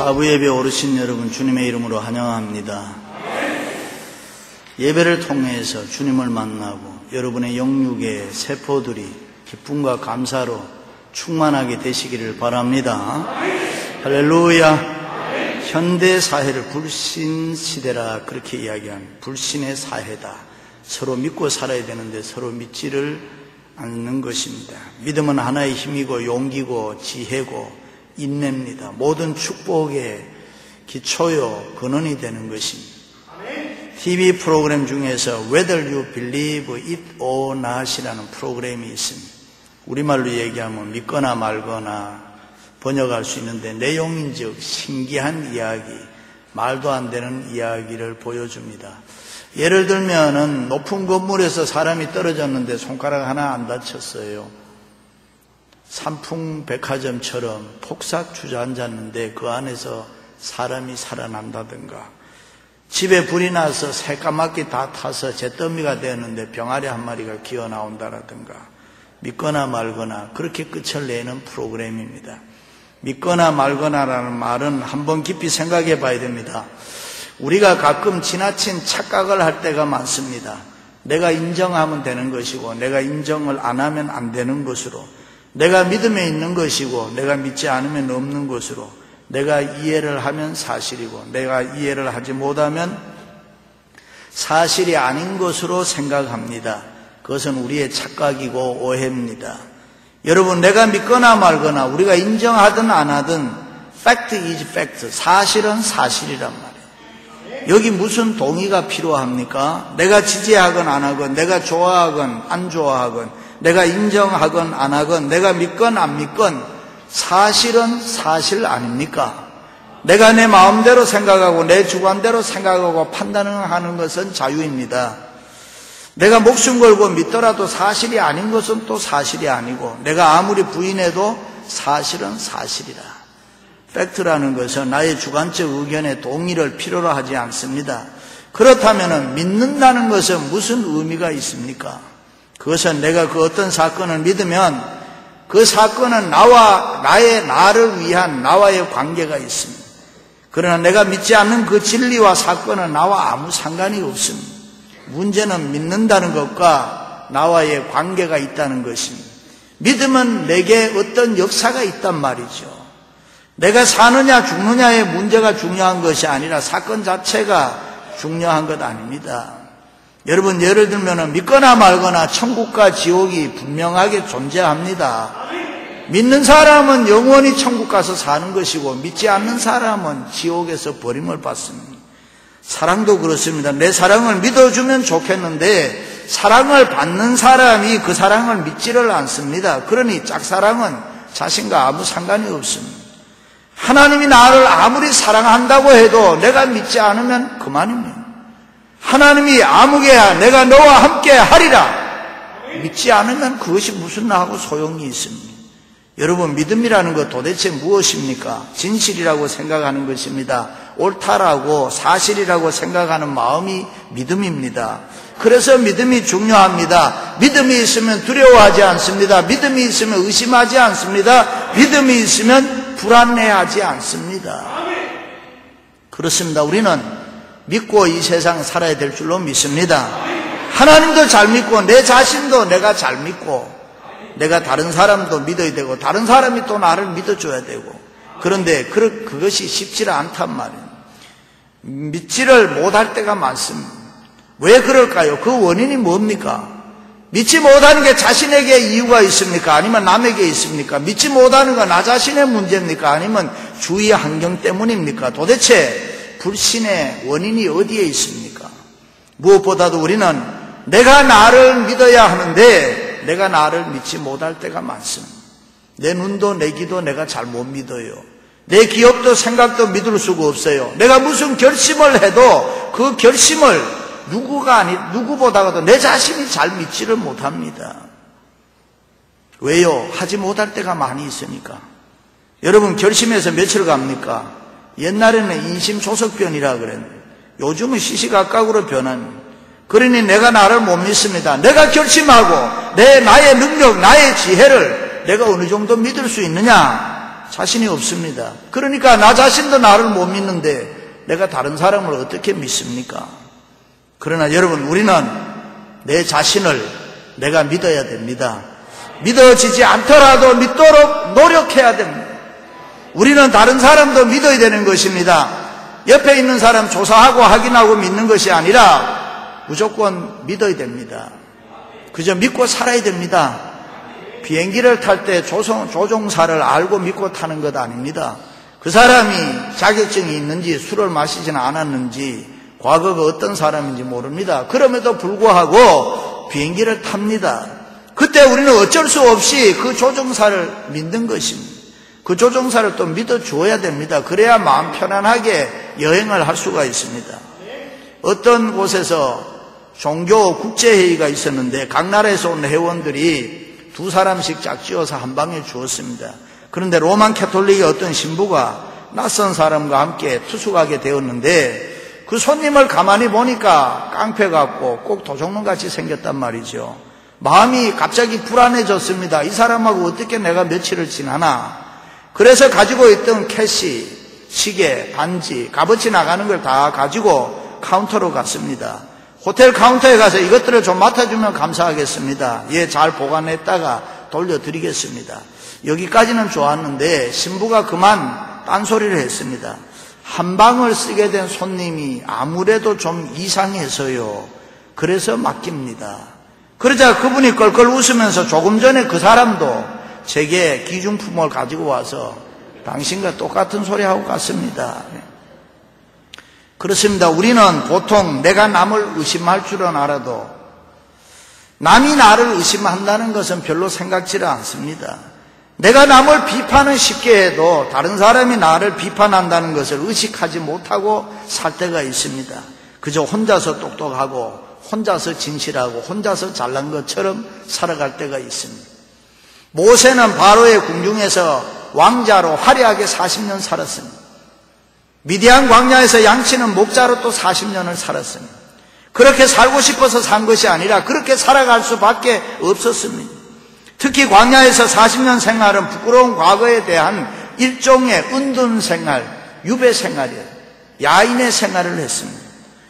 사부 예배 오르신 여러분 주님의 이름으로 환영합니다. 예배를 통해서 주님을 만나고 여러분의 영육의 세포들이 기쁨과 감사로 충만하게 되시기를 바랍니다. 할렐루야. 현대 사회를 불신 시대라 그렇게 이야기한 불신의 사회다. 서로 믿고 살아야 되는데 서로 믿지를 않는 것입니다. 믿음은 하나의 힘이고 용기고 지혜고 인내입니다. 모든 축복의 기초요 근원이 되는 것입니다. TV 프로그램 중에서 Whether You Believe It or Not이라는 프로그램이 있습니다. 우리말로 얘기하면 믿거나 말거나 번역할 수 있는데 내용인즉 신기한 이야기, 말도 안 되는 이야기를 보여줍니다. 예를 들면은 높은 건물에서 사람이 떨어졌는데 손가락 하나 안 다쳤어요. 삼풍백화점처럼 폭삭 주저앉았는데 그 안에서 사람이 살아난다든가, 집에 불이 나서 새까맣게 다 타서 잿더미가 되었는데 병아리 한 마리가 기어 나온다라든가, 믿거나 말거나 그렇게 끝을 내는 프로그램입니다. 믿거나 말거나라는 말은 한번 깊이 생각해 봐야 됩니다. 우리가 가끔 지나친 착각을 할 때가 많습니다. 내가 인정하면 되는 것이고 내가 인정을 안 하면 안 되는 것으로, 내가 믿음에 있는 것이고 내가 믿지 않으면 없는 것으로, 내가 이해를 하면 사실이고 내가 이해를 하지 못하면 사실이 아닌 것으로 생각합니다. 그것은 우리의 착각이고 오해입니다. 여러분, 내가 믿거나 말거나 우리가 인정하든 안 하든 fact is fact, 사실은 사실이란 말이에요. 여기 무슨 동의가 필요합니까? 내가 지지하건 안 하건, 내가 좋아하건 안 좋아하건, 내가 인정하건 안 하건, 내가 믿건 안 믿건 사실은 사실 아닙니까? 내가 내 마음대로 생각하고 내 주관대로 생각하고 판단하는 것은 자유입니다. 내가 목숨 걸고 믿더라도 사실이 아닌 것은 또 사실이 아니고, 내가 아무리 부인해도 사실은 사실이라. 팩트라는 것은 나의 주관적 의견에 동의를 필요로 하지 않습니다. 그렇다면 믿는다는 것은 무슨 의미가 있습니까? 그것은 내가 그 어떤 사건을 믿으면 그 사건은 나를 위한 나와의 관계가 있습니다. 그러나 내가 믿지 않는 그 진리와 사건은 나와 아무 상관이 없습니다. 문제는 믿는다는 것과 나와의 관계가 있다는 것입니다. 믿음은 내게 어떤 역사가 있단 말이죠. 내가 사느냐 죽느냐의 문제가 중요한 것이 아니라 사건 자체가 중요한 것 아닙니다. 여러분, 예를 들면 믿거나 말거나 천국과 지옥이 분명하게 존재합니다. 믿는 사람은 영원히 천국 가서 사는 것이고 믿지 않는 사람은 지옥에서 버림을 받습니다. 사랑도 그렇습니다. 내 사랑을 믿어주면 좋겠는데 사랑을 받는 사람이 그 사랑을 믿지를 않습니다. 그러니 짝사랑은 자신과 아무 상관이 없습니다. 하나님이 나를 아무리 사랑한다고 해도 내가 믿지 않으면 그만입니다. 하나님이 아무개야 내가 너와 함께 하리라 믿지 않으면 그것이 무슨 나하고 소용이 있습니다. 여러분, 믿음이라는 것 도대체 무엇입니까? 진실이라고 생각하는 것입니다. 옳다라고 사실이라고 생각하는 마음이 믿음입니다. 그래서 믿음이 중요합니다. 믿음이 있으면 두려워하지 않습니다. 믿음이 있으면 의심하지 않습니다. 믿음이 있으면 불안해하지 않습니다. 그렇습니다. 우리는 믿고 이 세상 살아야 될 줄로 믿습니다. 하나님도 잘 믿고 내 자신도 내가 잘 믿고 내가 다른 사람도 믿어야 되고 다른 사람이 또 나를 믿어줘야 되고, 그런데 그것이 쉽지 않단 말이에요. 믿지를 못할 때가 많습니다. 왜 그럴까요? 그 원인이 뭡니까? 믿지 못하는 게 자신에게 이유가 있습니까? 아니면 남에게 있습니까? 믿지 못하는 건 나 자신의 문제입니까? 아니면 주위 환경 때문입니까? 도대체 불신의 원인이 어디에 있습니까? 무엇보다도 우리는 내가 나를 믿어야 하는데 내가 나를 믿지 못할 때가 많습니다. 내 눈도 내 귀도 내가 잘 못 믿어요. 내 기억도 생각도 믿을 수가 없어요. 내가 무슨 결심을 해도 그 결심을 누구보다도 내 자신이 잘 믿지를 못합니다. 왜요? 하지 못할 때가 많이 있으니까. 여러분, 결심해서 며칠 갑니까? 옛날에는 인심초석변이라 그랬는데 요즘은 시시각각으로 변합니다. 그러니 내가 나를 못 믿습니다. 내가 결심하고 나의 능력, 나의 지혜를 내가 어느 정도 믿을 수 있느냐? 자신이 없습니다. 그러니까 나 자신도 나를 못 믿는데 내가 다른 사람을 어떻게 믿습니까? 그러나 여러분, 우리는 내 자신을 내가 믿어야 됩니다. 믿어지지 않더라도 믿도록 노력해야 됩니다. 우리는 다른 사람도 믿어야 되는 것입니다. 옆에 있는 사람 조사하고 확인하고 믿는 것이 아니라 무조건 믿어야 됩니다. 그저 믿고 살아야 됩니다. 비행기를 탈 때 조종사를 알고 믿고 타는 것 아닙니다. 그 사람이 자격증이 있는지, 술을 마시지는 않았는지, 과거가 어떤 사람인지 모릅니다. 그럼에도 불구하고 비행기를 탑니다. 그때 우리는 어쩔 수 없이 그 조종사를 믿는 것입니다. 그 조종사를 또 믿어줘야 됩니다. 그래야 마음 편안하게 여행을 할 수가 있습니다. 어떤 곳에서 종교 국제회의가 있었는데 각 나라에서 온 회원들이 2사람씩 짝지어서 한 방에 주었습니다. 그런데 로만 캐톨릭의 어떤 신부가 낯선 사람과 함께 투숙하게 되었는데 그 손님을 가만히 보니까 깡패 같고 꼭 도둑놈같이 생겼단 말이죠. 마음이 갑자기 불안해졌습니다. 이 사람하고 어떻게 내가 며칠을 지나나. 그래서 가지고 있던 캐시, 시계, 반지, 값어치 나가는 걸 다 가지고 카운터로 갔습니다. 호텔 카운터에 가서 이것들을 좀 맡아주면 감사하겠습니다. 예, 잘 보관했다가 돌려드리겠습니다. 여기까지는 좋았는데 신부가 그만 딴소리를 했습니다. 한 방을 쓰게 된 손님이 아무래도 좀 이상해서요. 그래서 맡깁니다. 그러자 그분이 껄껄 웃으면서 조금 전에 그 사람도 제게 기중품을 가지고 와서 당신과 똑같은 소리 하고 갔습니다. 그렇습니다. 우리는 보통 내가 남을 의심할 줄은 알아도 남이 나를 의심한다는 것은 별로 생각지를 않습니다. 내가 남을 비판은 쉽게 해도 다른 사람이 나를 비판한다는 것을 의식하지 못하고 살 때가 있습니다. 그저 혼자서 똑똑하고 혼자서 진실하고 혼자서 잘난 것처럼 살아갈 때가 있습니다. 모세는 바로의 궁중에서 왕자로 화려하게 40년 살았습니다. 미디안 광야에서 양치는 목자로 또 40년을 살았습니다. 그렇게 살고 싶어서 산 것이 아니라 그렇게 살아갈 수밖에 없었습니다. 특히 광야에서 40년 생활은 부끄러운 과거에 대한 일종의 은둔 생활, 유배 생활이에요. 야인의 생활을 했습니다.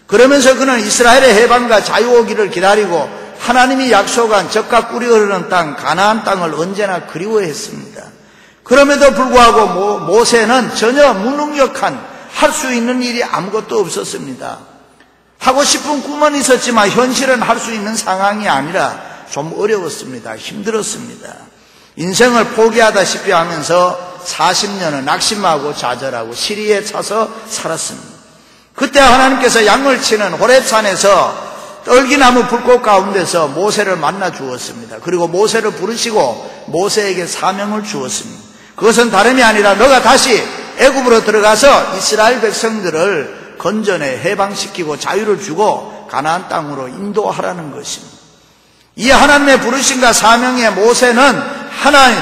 그러면서 그는 이스라엘의 해방과 자유 오기를 기다리고 하나님이 약속한 젖과 꿀이 흐르는 땅, 가나안 땅을 언제나 그리워했습니다. 그럼에도 불구하고 모세는 전혀 무능력한, 할 수 있는 일이 아무것도 없었습니다. 하고 싶은 꿈은 있었지만 현실은 할 수 있는 상황이 아니라 좀 어려웠습니다. 힘들었습니다. 인생을 포기하다시피 하면서 40년을 낙심하고 좌절하고 시리에 차서 살았습니다. 그때 하나님께서 양을 치는 호렙산에서 떨기나무 불꽃 가운데서 모세를 만나 주었습니다. 그리고 모세를 부르시고 모세에게 사명을 주었습니다. 그것은 다름이 아니라 너가 다시 애굽으로 들어가서 이스라엘 백성들을 건전해 해방시키고 자유를 주고 가나안 땅으로 인도하라는 것입니다. 이 하나님의 부르심과 사명에 모세는 하나님,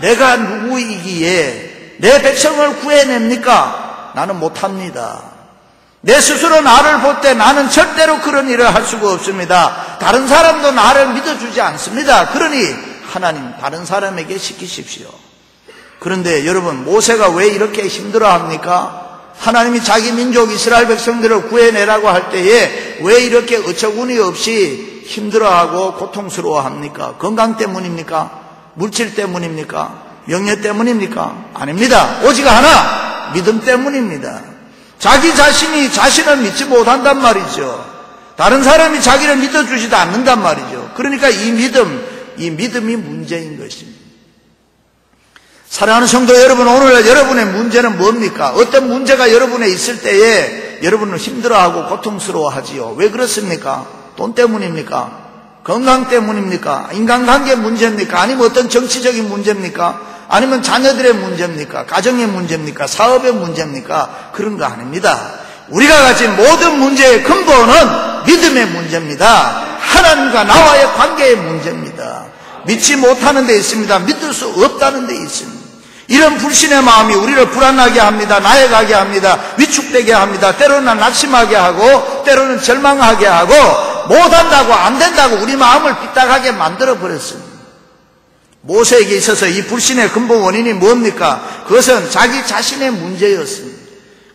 내가 누구이기에 내 백성을 구해냅니까? 나는 못합니다. 내 스스로 나를 볼 때 나는 절대로 그런 일을 할 수가 없습니다. 다른 사람도 나를 믿어주지 않습니다. 그러니 하나님, 다른 사람에게 시키십시오. 그런데 여러분, 모세가 왜 이렇게 힘들어합니까? 하나님이 자기 민족 이스라엘 백성들을 구해내라고 할 때에 왜 이렇게 어처구니 없이 힘들어하고 고통스러워합니까? 건강 때문입니까? 물질 때문입니까? 명예 때문입니까? 아닙니다. 오직 하나, 믿음 때문입니다. 자기 자신이 자신을 믿지 못한단 말이죠. 다른 사람이 자기를 믿어주지도 않는단 말이죠. 그러니까 이 믿음이 문제인 것입니다. 사랑하는 성도 여러분, 오늘 여러분의 문제는 뭡니까? 어떤 문제가 여러분에 있을 때에 여러분은 힘들어하고 고통스러워하지요. 왜 그렇습니까? 돈 때문입니까? 건강 때문입니까? 인간관계 문제입니까? 아니면 어떤 정치적인 문제입니까? 아니면 자녀들의 문제입니까? 가정의 문제입니까? 사업의 문제입니까? 그런 거 아닙니다. 우리가 가진 모든 문제의 근본은 믿음의 문제입니다. 하나님과 나와의 관계의 문제입니다. 믿지 못하는 데 있습니다. 믿을 수 없다는 데 있습니다. 이런 불신의 마음이 우리를 불안하게 합니다. 나약하게 합니다. 위축되게 합니다. 때로는 낙심하게 하고 때로는 절망하게 하고 못한다고 안 된다고 우리 마음을 삐딱하게 만들어버렸습니다. 모세에게 있어서 이 불신의 근본 원인이 뭡니까? 그것은 자기 자신의 문제였습니다.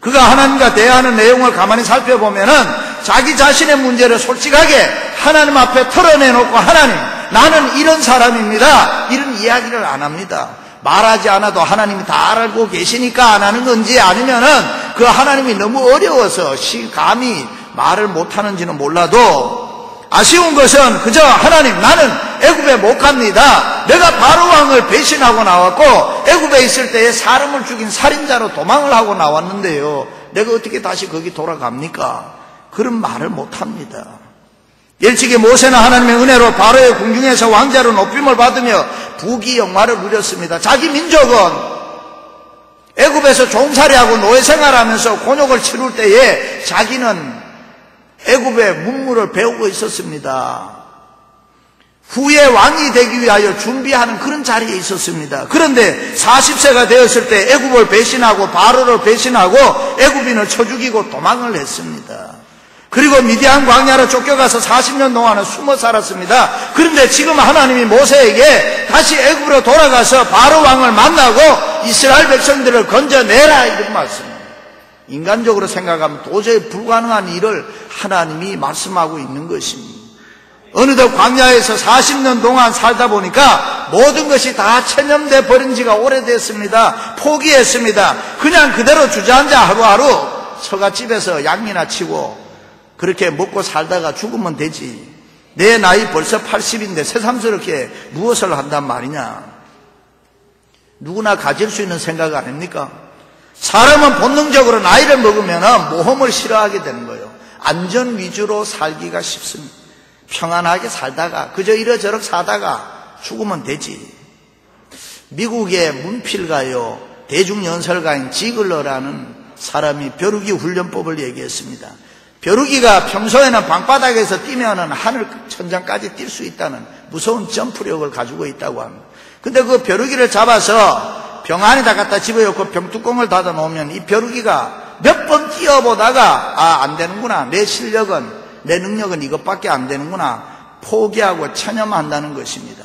그가 하나님과 대화하는 내용을 가만히 살펴보면은 자기 자신의 문제를 솔직하게 하나님 앞에 털어내놓고, 하나님, 나는 이런 사람입니다, 이런 이야기를 안 합니다. 말하지 않아도 하나님이 다 알고 계시니까 안 하는 건지, 아니면은 그 하나님이 너무 어려워서 감히 말을 못하는지는 몰라도, 아쉬운 것은 그저 하나님, 나는 애굽에 못 갑니다. 내가 바로 왕을 배신하고 나왔고 애굽에 있을 때에 사람을 죽인 살인자로 도망을 하고 나왔는데요, 내가 어떻게 다시 거기 돌아갑니까? 그런 말을 못합니다. 일찍이 모세는 하나님의 은혜로 바로의 궁중에서 왕자로 높임을 받으며 부귀영화를 누렸습니다. 자기 민족은 애굽에서 종살이하고 노예생활하면서 곤욕을 치룰 때에 자기는 애굽의 문물을 배우고 있었습니다. 후에 왕이 되기 위하여 준비하는 그런 자리에 있었습니다. 그런데 40세가 되었을 때 애굽을 배신하고 바로를 배신하고 애굽인을 쳐 죽이고 도망을 했습니다. 그리고 미디안 광야로 쫓겨가서 40년 동안은 숨어 살았습니다. 그런데 지금 하나님이 모세에게 다시 애굽으로 돌아가서 바로 왕을 만나고 이스라엘 백성들을 건져내라, 이런 말씀입니다. 인간적으로 생각하면 도저히 불가능한 일을 하나님이 말씀하고 있는 것입니다. 어느덧 광야에서 40년 동안 살다 보니까 모든 것이 다 체념돼 버린 지가 오래됐습니다. 포기했습니다. 그냥 그대로 주저앉아 하루하루 처갓집에서 양이나 치고 그렇게 먹고 살다가 죽으면 되지, 내 나이 벌써 80인데 새삼스럽게 무엇을 한단 말이냐. 누구나 가질 수 있는 생각 아닙니까? 사람은 본능적으로 나이를 먹으면 모험을 싫어하게 되는 거예요. 안전 위주로 살기가 쉽습니다. 평안하게 살다가 그저 이러저러 사다가 죽으면 되지. 미국의 문필가요, 대중연설가인 지글러라는 사람이 벼루기 훈련법을 얘기했습니다. 벼루기가 평소에는 방바닥에서 뛰면은 하늘 천장까지 뛸 수 있다는 무서운 점프력을 가지고 있다고 합니다. 근데 그 벼루기를 잡아서 병 안에다 갖다 집어넣고 병뚜껑을 닫아 놓으면 이 벼루기가 몇 번 뛰어보다가 안 되는구나, 내 실력은, 내 능력은 이것밖에 안 되는구나, 포기하고 체념한다는 것입니다.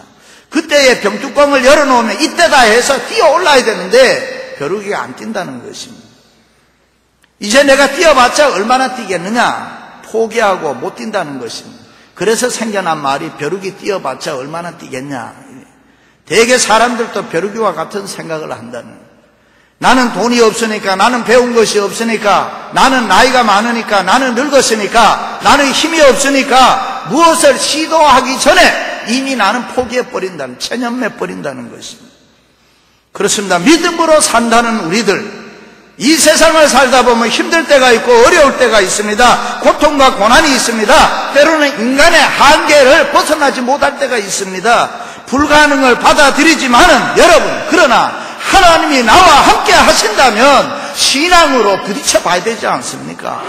그때의 병뚜껑을 열어놓으면 이때다 해서 뛰어 올라야 되는데 벼루기가 안 뛴다는 것입니다. 이제 내가 뛰어봤자 얼마나 뛰겠느냐, 포기하고 못 뛴다는 것입니다. 그래서 생겨난 말이 벼루기 뛰어봤자 얼마나 뛰겠냐. 대개 사람들도 벼루기와 같은 생각을 한다는 거예요. 나는 돈이 없으니까, 나는 배운 것이 없으니까, 나는 나이가 많으니까, 나는 늙었으니까, 나는 힘이 없으니까 무엇을 시도하기 전에 이미 나는 포기해버린다는, 체념해버린다는 것입니다. 그렇습니다. 믿음으로 산다는 우리들, 이 세상을 살다 보면 힘들 때가 있고 어려울 때가 있습니다. 고통과 고난이 있습니다. 때로는 인간의 한계를 벗어나지 못할 때가 있습니다. 불가능을 받아들이지만은 여러분, 그러나 하나님이 나와 함께 하신다면 신앙으로 부딪혀 봐야 되지 않습니까?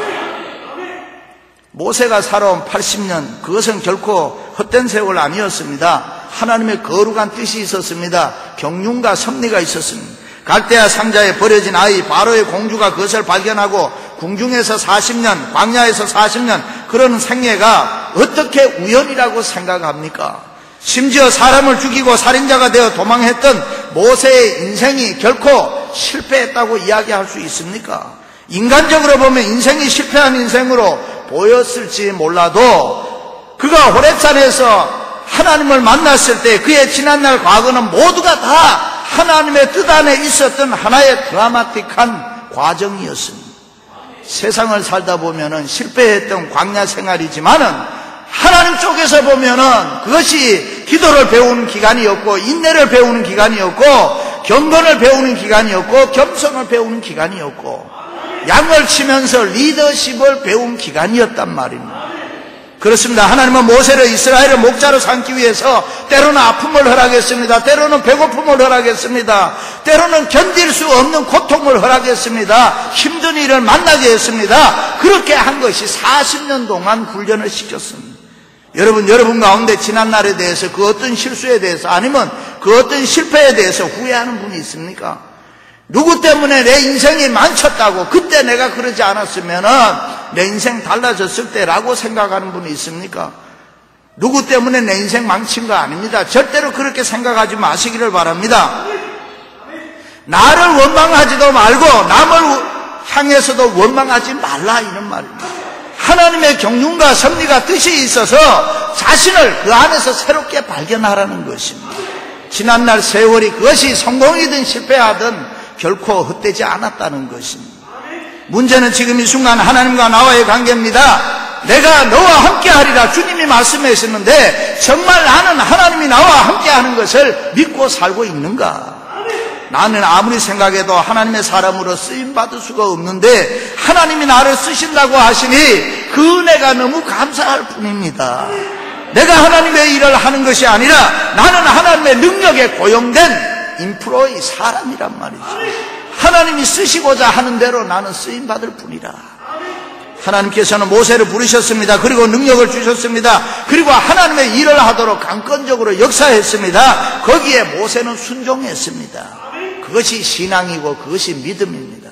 모세가 살아온 80년, 그것은 결코 헛된 세월 아니었습니다. 하나님의 거룩한 뜻이 있었습니다. 경륜과 섭리가 있었습니다. 갈대아 상자에 버려진 아이 바로의 공주가 그것을 발견하고 궁중에서 40년, 광야에서 40년, 그런 생애가 어떻게 우연이라고 생각합니까? 심지어 사람을 죽이고 살인자가 되어 도망했던 모세의 인생이 결코 실패했다고 이야기할 수 있습니까? 인간적으로 보면 인생이 실패한 인생으로 보였을지 몰라도 그가 호렙산에서 하나님을 만났을 때 그의 지난날 과거는 모두가 다 하나님의 뜻 안에 있었던 하나의 드라마틱한 과정이었습니다. 세상을 살다 보면은 실패했던 광야 생활이지만은 하나님 쪽에서 보면은 그것이 기도를 배우는 기간이었고, 인내를 배우는 기간이었고, 경건을 배우는 기간이었고, 겸손을 배우는 기간이었고, 양을 치면서 리더십을 배운 기간이었단 말입니다. 그렇습니다. 하나님은 모세를 이스라엘의 목자로 삼기 위해서 때로는 아픔을 허락했습니다. 때로는 배고픔을 허락했습니다. 때로는 견딜 수 없는 고통을 허락했습니다. 힘든 일을 만나게 했습니다. 그렇게 한 것이 40년 동안 훈련을 시켰습니다. 여러분 가운데 지난날에 대해서 그 어떤 실수에 대해서 아니면 그 어떤 실패에 대해서 후회하는 분이 있습니까? 누구 때문에 내 인생이 망쳤다고, 그때 내가 그러지 않았으면 내 인생 달라졌을 때라고 생각하는 분이 있습니까? 누구 때문에 내 인생 망친 거 아닙니다. 절대로 그렇게 생각하지 마시기를 바랍니다. 나를 원망하지도 말고 남을 향해서도 원망하지 말라, 이런 말입니다. 하나님의 경륜과 섭리가 뜻이 있어서 자신을 그 안에서 새롭게 발견하라는 것입니다. 지난날 세월이 그것이 성공이든 실패하든 결코 헛되지 않았다는 것입니다. 문제는 지금 이 순간 하나님과 나와의 관계입니다. 내가 너와 함께하리라 주님이 말씀하셨는데 정말 나는 하나님이 나와 함께하는 것을 믿고 살고 있는가? 나는 아무리 생각해도 하나님의 사람으로 쓰임받을 수가 없는데 하나님이 나를 쓰신다고 하시니 그 은혜가 너무 감사할 뿐입니다. 내가 하나님의 일을 하는 것이 아니라 나는 하나님의 능력에 고용된 인프로의 사람이란 말이죠. 하나님이 쓰시고자 하는 대로 나는 쓰임받을 뿐이라. 하나님께서는 모세를 부르셨습니다. 그리고 능력을 주셨습니다. 그리고 하나님의 일을 하도록 강권적으로 역사했습니다. 거기에 모세는 순종했습니다. 그것이 신앙이고 그것이 믿음입니다.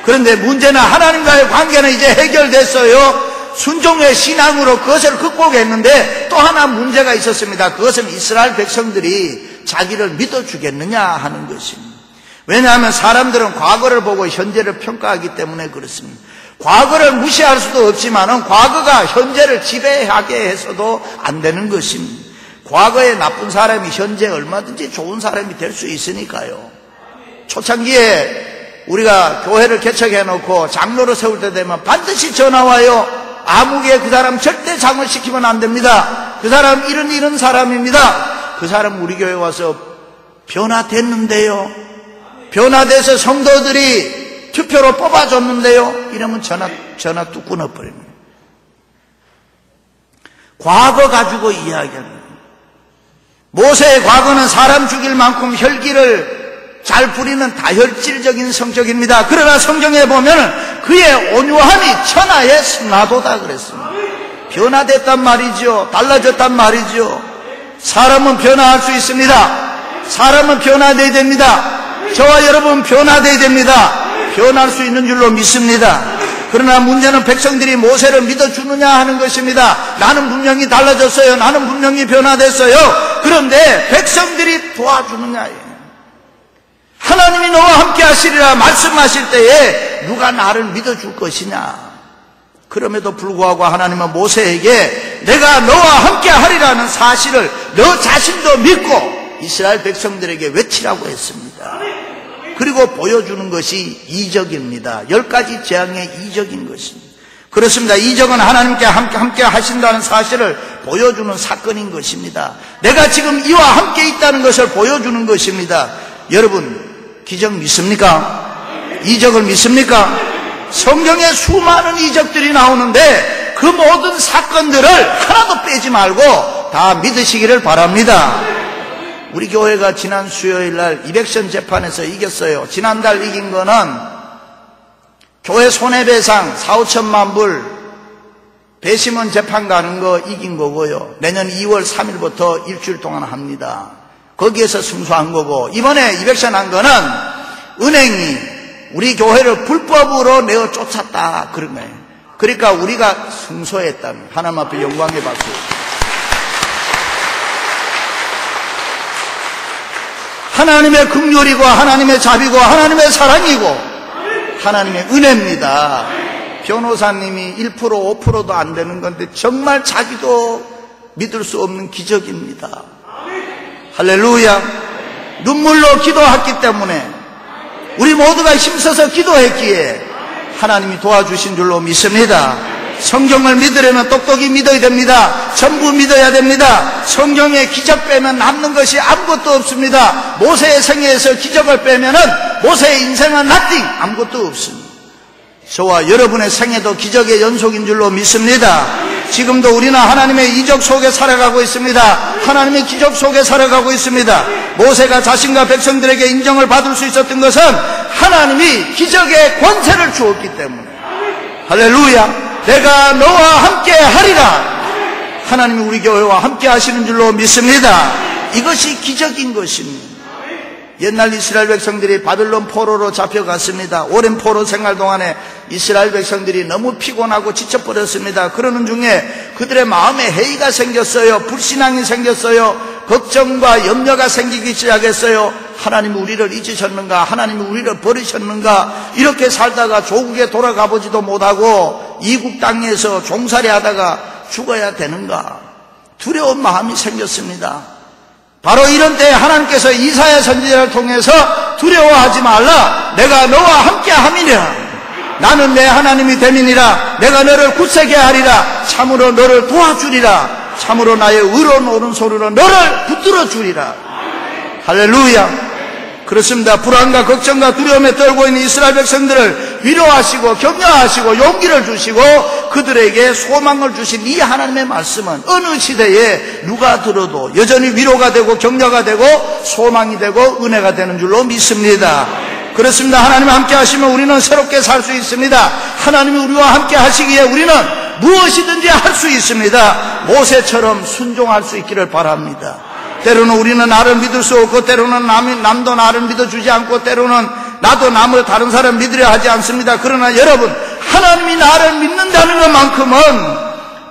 그런데 문제는 하나님과의 관계는 이제 해결됐어요. 순종의 신앙으로 그것을 극복했는데 또 하나 문제가 있었습니다. 그것은 이스라엘 백성들이 자기를 믿어주겠느냐 하는 것입니다. 왜냐하면 사람들은 과거를 보고 현재를 평가하기 때문에 그렇습니다. 과거를 무시할 수도 없지만 과거가 현재를 지배하게 해서도 안 되는 것입니다. 과거에 나쁜 사람이 현재 얼마든지 좋은 사람이 될 수 있으니까요. 초창기에 우리가 교회를 개척해놓고 장로를 세울 때 되면 반드시 전화 와요. 아무개 그 사람 절대 장을 시키면 안 됩니다. 그 사람 이런 사람입니다. 그 사람 우리 교회 와서 변화됐는데요. 변화돼서 성도들이 투표로 뽑아줬는데요. 이러면 전화 뚝 끊어버립니다. 과거 가지고 이야기합니다. 모세의 과거는 사람 죽일 만큼 혈기를 잘 부리는 다혈질적인 성격입니다. 그러나 성경에 보면 그의 온유함이 천하의 승하도다 그랬습니다. 변화됐단 말이죠. 달라졌단 말이죠. 사람은 변화할 수 있습니다. 사람은 변화되어야 됩니다. 저와 여러분 변화되어야 됩니다. 변할 수 있는 줄로 믿습니다. 그러나 문제는 백성들이 모세를 믿어주느냐 하는 것입니다. 나는 분명히 달라졌어요. 나는 분명히 변화됐어요. 그런데 백성들이 도와주느냐예요. 하나님이 너와 함께 하시리라 말씀하실 때에 누가 나를 믿어줄 것이냐. 그럼에도 불구하고 하나님은 모세에게 내가 너와 함께 하리라는 사실을 너 자신도 믿고 이스라엘 백성들에게 외치라고 했습니다. 그리고 보여주는 것이 이적입니다. 10가지 재앙의 이적인 것입니다. 그렇습니다. 이적은 하나님께 함께 하신다는 사실을 보여주는 사건인 것입니다. 내가 지금 이와 함께 있다는 것을 보여주는 것입니다. 여러분 기적 믿습니까? 이적을 믿습니까? 성경에 수많은 이적들이 나오는데 그 모든 사건들을 하나도 빼지 말고 다 믿으시기를 바랍니다. 우리 교회가 지난 수요일 날 이백션 재판에서 이겼어요. 지난달 이긴 거는 교회 손해배상 4,5천만 불 배심원 재판 가는 거 이긴 거고요. 내년 2월 3일부터 일주일 동안 합니다. 거기에서 승소한 거고, 이번에 이백션 한 거는 은행이 우리 교회를 불법으로 내어 쫓았다 그런 거예요. 그러니까 우리가 승소했다는, 하나님 앞에 영광의 박수. 하나님의 긍휼이고 하나님의 자비고 하나님의 사랑이고 하나님의 은혜입니다. 변호사님이 1% 5%도 안 되는 건데 정말 자기도 믿을 수 없는 기적입니다. 할렐루야. 눈물로 기도했기 때문에 우리 모두가 힘써서 기도했기에 하나님이 도와주신 줄로 믿습니다. 성경을 믿으려면 똑똑히 믿어야 됩니다. 전부 믿어야 됩니다. 성경에 기적 빼면 남는 것이 아무것도 없습니다. 모세의 생애에서 기적을 빼면은 모세의 인생은 nothing, 아무것도 없습니다. 저와 여러분의 생애도 기적의 연속인 줄로 믿습니다. 지금도 우리는 하나님의 이적 속에 살아가고 있습니다. 하나님의 기적 속에 살아가고 있습니다. 모세가 자신과 백성들에게 인정을 받을 수 있었던 것은 하나님이 기적의 권세를 주었기 때문에. 할렐루야. 내가 너와 함께 하리라. 하나님이 우리 교회와 함께 하시는 줄로 믿습니다. 이것이 기적인 것입니다. 옛날 이스라엘 백성들이 바벨론 포로로 잡혀갔습니다. 오랜 포로 생활 동안에 이스라엘 백성들이 너무 피곤하고 지쳐버렸습니다. 그러는 중에 그들의 마음에 해이가 생겼어요. 불신앙이 생겼어요. 걱정과 염려가 생기기 시작했어요. 하나님이 우리를 잊으셨는가? 하나님이 우리를 버리셨는가? 이렇게 살다가 조국에 돌아가 보지도 못하고 이국 땅에서 종살이 하다가 죽어야 되는가? 두려운 마음이 생겼습니다. 바로 이런 때에 하나님께서 이사야 선지자를 통해서 두려워하지 말라. 내가 너와 함께 함이니라. 나는 내 하나님이 됨이니라. 내가 너를 굳세게 하리라. 참으로 너를 도와주리라. 참으로 나의 의로운 오른손으로 너를 붙들어 주리라. 할렐루야. 그렇습니다. 불안과 걱정과 두려움에 떨고 있는 이스라엘 백성들을 위로하시고 격려하시고 용기를 주시고 그들에게 소망을 주신 이 하나님의 말씀은 어느 시대에 누가 들어도 여전히 위로가 되고 격려가 되고 소망이 되고 은혜가 되는 줄로 믿습니다. 그렇습니다. 하나님 함께 하시면 우리는 새롭게 살 수 있습니다. 하나님이 우리와 함께 하시기에 우리는 무엇이든지 할 수 있습니다. 모세처럼 순종할 수 있기를 바랍니다. 때로는 우리는 나를 믿을 수 없고 때로는 남도 나를 믿어주지 않고 때로는 나도 남을 다른 사람 믿으려 하지 않습니다. 그러나 여러분, 하나님이 나를 믿는다는 것만큼은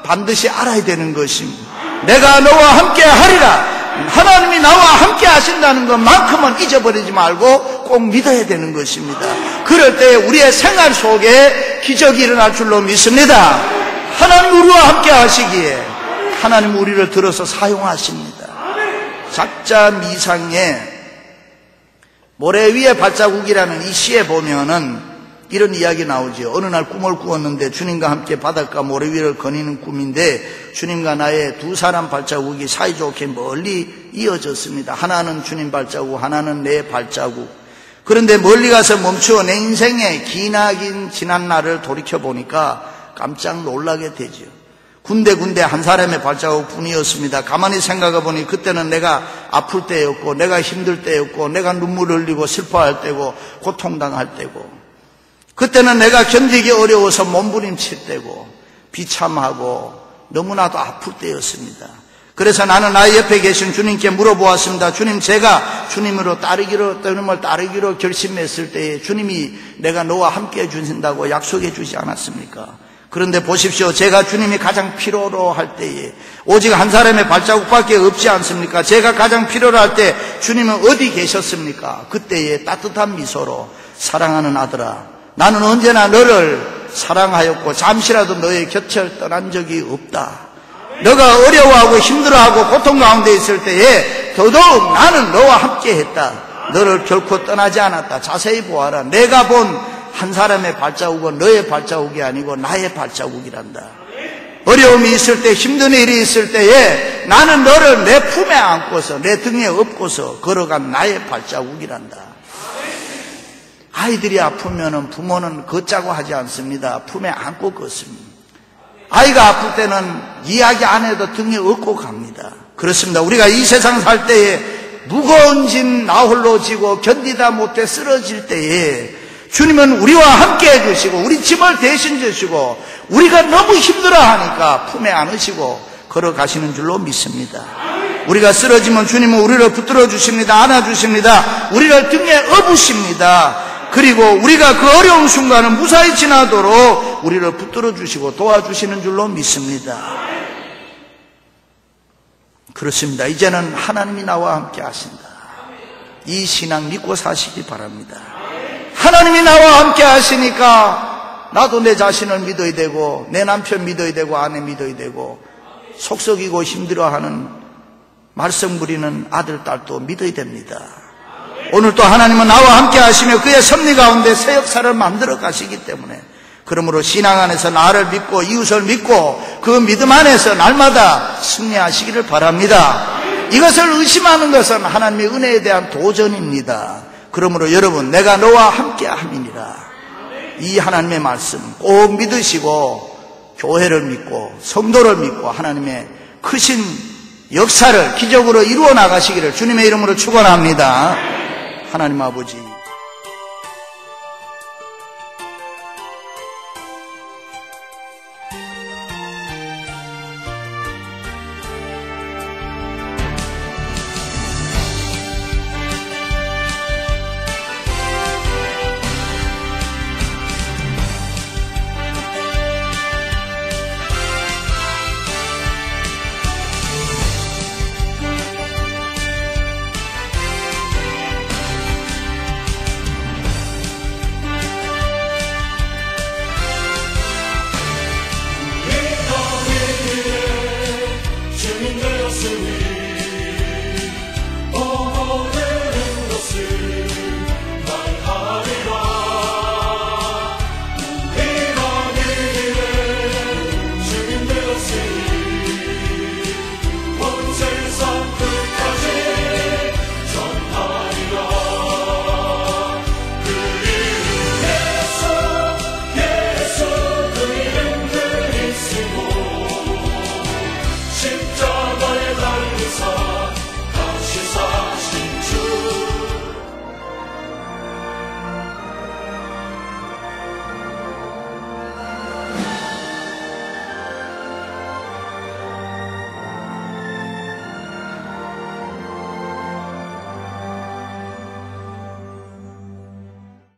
반드시 알아야 되는 것입니다. 내가 너와 함께 하리라. 하나님이 나와 함께 하신다는 것만큼은 잊어버리지 말고 꼭 믿어야 되는 것입니다. 그럴 때 우리의 생활 속에 기적이 일어날 줄로 믿습니다. 하나님 우리와 함께 하시기에 하나님 우리를 들어서 사용하십니다. 작자 미상의 모래 위에 발자국이라는 이 시에 보면은 이런 이야기 나오죠. 어느 날 꿈을 꾸었는데 주님과 함께 바닷가 모래 위를 거니는 꿈인데 주님과 나의 두 사람 발자국이 사이좋게 멀리 이어졌습니다. 하나는 주님 발자국, 하나는 내 발자국. 그런데 멀리 가서 멈추어 내 인생의 기나긴 지난 날을 돌이켜보니까 깜짝 놀라게 되죠. 군데군데 한 사람의 발자국 뿐이었습니다. 가만히 생각해 보니 그때는 내가 아플 때였고 내가 힘들 때였고 내가 눈물 흘리고 슬퍼할 때고 고통당할 때고 그때는 내가 견디기 어려워서 몸부림칠 때고 비참하고 너무나도 아플 때였습니다. 그래서 나는 나의 옆에 계신 주님께 물어보았습니다. 주님, 제가 주님을 따르기로 결심했을 때에 주님이 내가 너와 함께 해주신다고 약속해 주지 않았습니까? 그런데 보십시오. 제가 주님이 가장 필요로 할 때에 오직 한 사람의 발자국밖에 없지 않습니까? 제가 가장 필요로 할 때 주님은 어디 계셨습니까? 그때에 따뜻한 미소로 사랑하는 아들아, 나는 언제나 너를 사랑하였고 잠시라도 너의 곁을 떠난 적이 없다. 너가 어려워하고 힘들어하고 고통 가운데 있을 때에 더더욱 나는 너와 함께 했다. 너를 결코 떠나지 않았다. 자세히 보아라. 내가 본 한 사람의 발자국은 너의 발자국이 아니고 나의 발자국이란다. 어려움이 있을 때, 힘든 일이 있을 때에 나는 너를 내 품에 안고서 내 등에 업고서 걸어간 나의 발자국이란다. 아이들이 아프면 부모는 걷자고 하지 않습니다. 품에 안고 걷습니다. 아이가 아플 때는 이야기 안 해도 등에 업고 갑니다. 그렇습니다. 우리가 이 세상 살 때에 무거운 짐 나 홀로 지고 견디다 못해 쓰러질 때에 주님은 우리와 함께 해주시고 우리 짐을 대신 지시고 우리가 너무 힘들어하니까 품에 안으시고 걸어가시는 줄로 믿습니다. 우리가 쓰러지면 주님은 우리를 붙들어 주십니다. 안아주십니다. 우리를 등에 업으십니다. 그리고 우리가 그 어려운 순간은 무사히 지나도록 우리를 붙들어 주시고 도와주시는 줄로 믿습니다. 그렇습니다. 이제는 하나님이 나와 함께 하신다. 이 신앙 믿고 사시기 바랍니다. 하나님이 나와 함께 하시니까 나도 내 자신을 믿어야 되고 내 남편 믿어야 되고 아내 믿어야 되고 속썩이고 힘들어하는 말썽 부리는 아들, 딸도 믿어야 됩니다. 오늘 또 하나님은 나와 함께 하시며 그의 섭리 가운데 새 역사를 만들어 가시기 때문에 그러므로 신앙 안에서 나를 믿고 이웃을 믿고 그 믿음 안에서 날마다 승리하시기를 바랍니다. 이것을 의심하는 것은 하나님의 은혜에 대한 도전입니다. 그러므로 여러분, 내가 너와 함께 함이니라. 이 하나님의 말씀 꼭 믿으시고 교회를 믿고 성도를 믿고 하나님의 크신 역사를 기적으로 이루어 나가시기를 주님의 이름으로 축원합니다. 하나님 아버지,